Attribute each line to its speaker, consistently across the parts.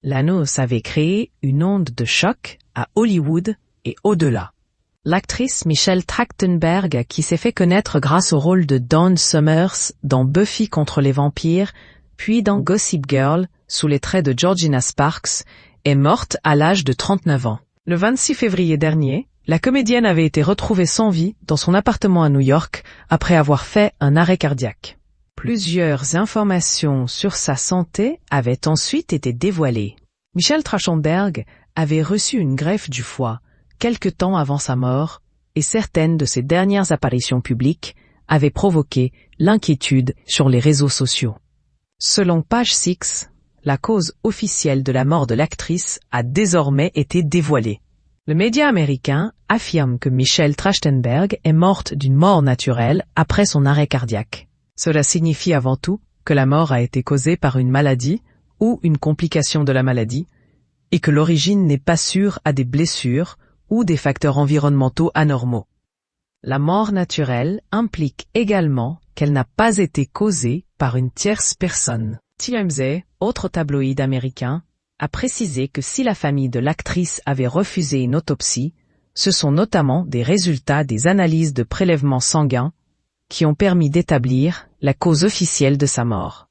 Speaker 1: L'annonce avait créé une onde de choc à Hollywood et au-delà. L'actrice Michelle Trachtenberg, qui s'est fait connaître grâce au rôle de Dawn Summers dans Buffy contre les vampires, puis dans Gossip Girl, sous les traits de Georgina Sparks, est morte à l'âge de 39 ans. Le 26 février dernier, la comédienne avait été retrouvée sans vie dans son appartement à New York après avoir fait un arrêt cardiaque. Plusieurs informations sur sa santé avaient ensuite été dévoilées. Michelle Trachtenberg avait reçu une greffe du foie quelque temps avant sa mort, et certaines de ses dernières apparitions publiques avaient provoqué l'inquiétude sur les réseaux sociaux. Selon Page Six, la cause officielle de la mort de l'actrice a désormais été dévoilée. Le média américain affirme que Michelle Trachtenberg est morte d'une mort naturelle après son arrêt cardiaque. Cela signifie avant tout que la mort a été causée par une maladie ou une complication de la maladie, et que l'origine n'est pas sûre à des blessures ou des facteurs environnementaux anormaux. La mort naturelle implique également qu'elle n'a pas été causée par une tierce personne. TMZ, autre tabloïd américain, a précisé que si la famille de l'actrice avait refusé une autopsie, ce sont notamment des résultats des analyses de prélèvements sanguins qui ont permis d'établir la cause officielle de sa mort.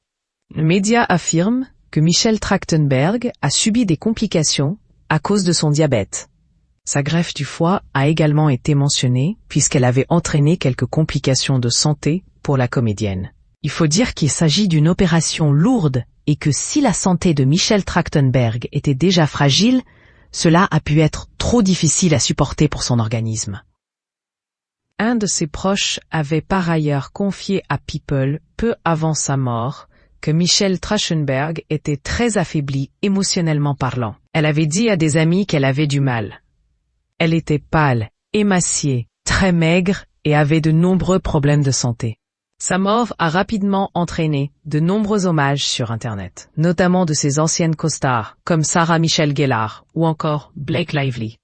Speaker 1: Le média affirme que Michelle Trachtenberg a subi des complications à cause de son diabète. Sa greffe du foie a également été mentionnée puisqu'elle avait entraîné quelques complications de santé pour la comédienne. Il faut dire qu'il s'agit d'une opération lourde et que si la santé de Michelle Trachtenberg était déjà fragile, cela a pu être trop difficile à supporter pour son organisme. Un de ses proches avait par ailleurs confié à People, peu avant sa mort, que Michelle Trachtenberg était très affaiblie émotionnellement parlant. Elle avait dit à des amis qu'elle avait du mal. Elle était pâle, émaciée, très maigre et avait de nombreux problèmes de santé. Sa mort a rapidement entraîné de nombreux hommages sur Internet, notamment de ses anciennes co-stars comme Sarah Michelle Gellar ou encore Blake Lively.